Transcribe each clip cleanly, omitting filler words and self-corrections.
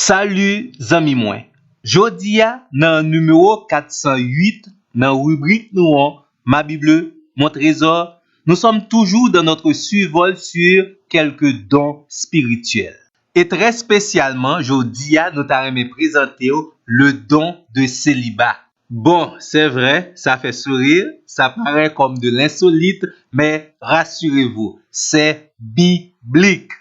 Salut zami mwen. Jodia nan numéro 408 dans rubrique nous Ma Bible, mon trésor, nous sommes toujours dans notre survol sur quelques dons spirituels. Et très spécialement, jodia nous t'avons présenté le don de célibat. Bon, c'est vrai, ça fait sourire, ça paraît comme de l'insolite, mais rassurez-vous, c'est biblique.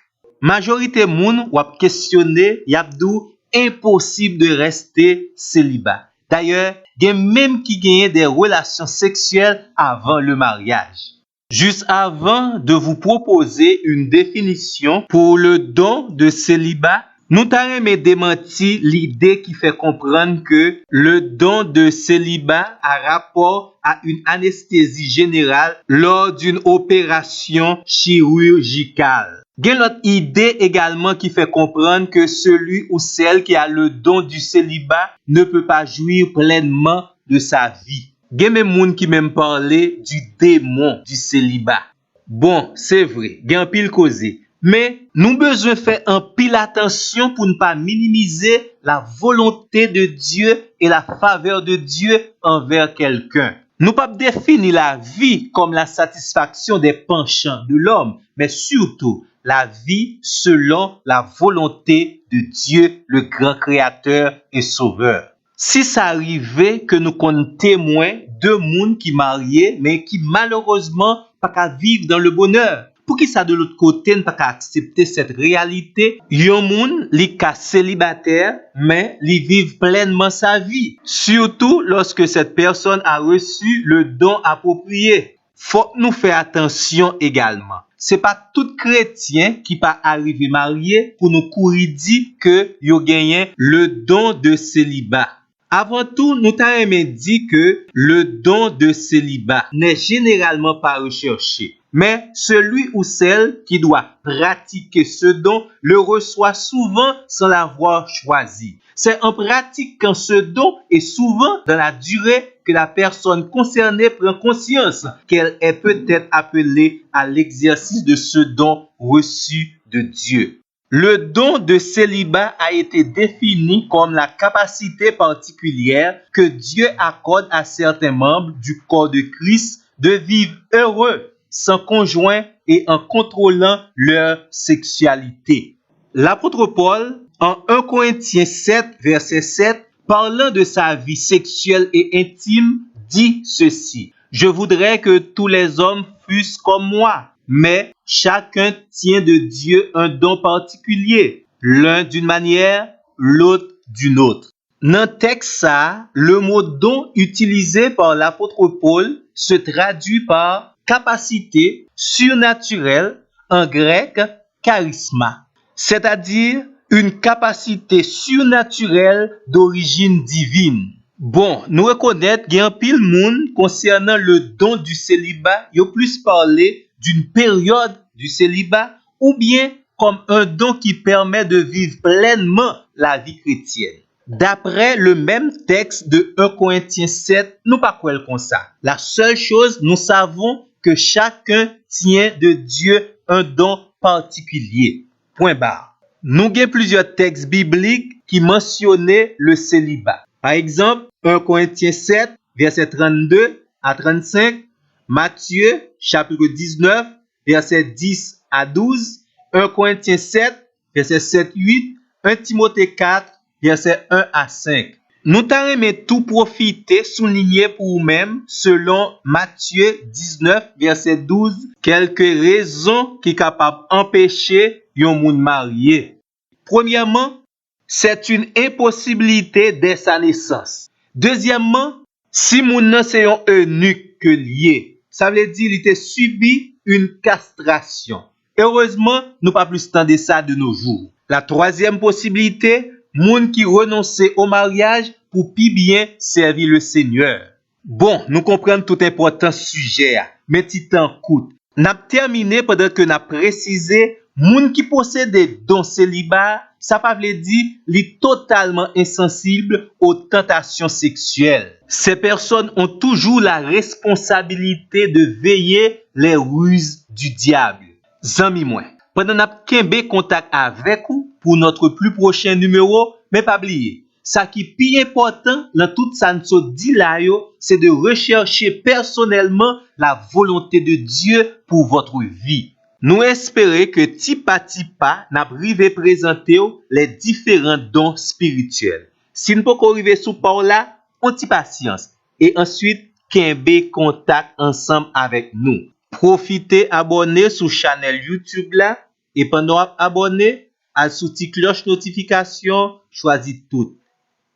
Majorité moun wap questionner yabdou impossible de rester célibat. D'ailleurs, gen même qui gagne des relations sexuelles avant le mariage. Juste avant de vous proposer une définition pour le don de célibat, nous t'avons démenti l'idée qui fait comprendre que le don de célibat a rapport à une anesthésie générale lors d'une opération chirurgicale. Il y a l'autre idée également qui fait comprendre que celui ou celle qui a le don du célibat ne peut pas jouir pleinement de sa vie. Il y a même gens qui même parlé du démon du célibat. Bon, c'est vrai, il y a un pile causé. Mais nous besoin faire un pile attention pour ne pas minimiser la volonté de Dieu et la faveur de Dieu envers quelqu'un. Nous pas définir la vie comme la satisfaction des penchants de l'homme, mais surtout la vie selon la volonté de Dieu, le grand créateur et sauveur. Si ça arrivait que nous comptons témoins de monde qui mariés, mais qui malheureusement pas qu'à vivre dans le bonheur. Pour qui ça de l'autre côté ne pas qu'à accepter cette réalité, yon moun li ka célibataire, mais li vive pleinement sa vie. Surtout lorsque cette personne a reçu le don approprié. Faut nous faire attention également. C'est pas tout chrétien qui pas arrivé marié pour nous courir dire que yo gagné le don de célibat. Avant tout, nous t'avons dit que le don de célibat n'est généralement pas recherché. Mais celui ou celle qui doit pratiquer ce don le reçoit souvent sans l'avoir choisi. C'est en pratiquant ce don et souvent dans la durée que la personne concernée prend conscience qu'elle est peut-être appelée à l'exercice de ce don reçu de Dieu. Le don de célibat a été défini comme la capacité particulière que Dieu accorde à certains membres du corps de Christ de vivre heureux, sans conjoint et en contrôlant leur sexualité. L'apôtre Paul, en 1 Corinthiens 7, verset 7, parlant de sa vie sexuelle et intime, dit ceci: « Je voudrais que tous les hommes fussent comme moi, mais chacun tient de Dieu un don particulier, l'un d'une manière, l'autre d'une autre. » Dans le texte, le mot don utilisé par l'apôtre Paul se traduit par capacité surnaturelle, en grec, charisma, c'est-à-dire une capacité surnaturelle d'origine divine. Bon, nous reconnaître qu'il y a un pile monde concernant le don du célibat, il y a plus parlé d'une période du célibat ou bien comme un don qui permet de vivre pleinement la vie chrétienne. D'après le même texte de 1 Corinthiens 7, nous pas quoi comme ça. La seule chose, nous savons que chacun tient de Dieu un don particulier. Point barre. Nous avons plusieurs textes bibliques qui mentionnaient le célibat. Par exemple, 1 Corinthiens 7, verset 32 à 35, Matthieu, chapitre 19, verset 10 à 12, 1 Corinthiens 7, verset 7-8, 1 Timothée 4, verset 1 à 5. Nous t'avons tout profiter, souligner pour vous-même, selon Matthieu 19, verset 12, quelques raisons qui sont capables d'empêcher un monde marié. Premièrement, c'est une impossibilité dès sa naissance. Deuxièmement, si moun c'est un eunuque que lié, ça veut dire qu'il était subi une castration. Heureusement, nous pas plus tendre ça de nos jours. La troisième possibilité, moun qui renonçait au mariage pour plus bien servir le Seigneur. Bon, nous comprenons tout important sujet, mais titan coûte. N'a terminé pendant que n'a précisé moun qui possède des dons célibat, ça pas veut dire li totalement insensible aux tentations sexuelles. Ces personnes ont toujours la responsabilité de veiller les ruses du diable. Zami moi, pendant n'a kembe contact avec ou, pour notre plus prochain numéro, mais pas oublier. Ça qui est plus important dans tout ça nous dit là, c'est de rechercher personnellement la volonté de Dieu pour votre vie. Nous espérons que petit à petit n'a privé présenter les différents dons spirituels. Si nous pouvons arriver sous par là, on t'y patience et ensuite qu'un contact ensemble avec nous. Profitez abonner sur chaîne YouTube là et pendant abonner à sous cloche notification, choisis tout.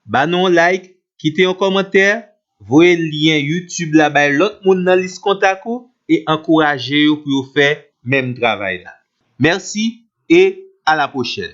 Banon like, quittez un commentaire, voyez le lien YouTube là bas l'autre monde dans liste contact et encouragez pour faire même travail là. Merci et à la prochaine.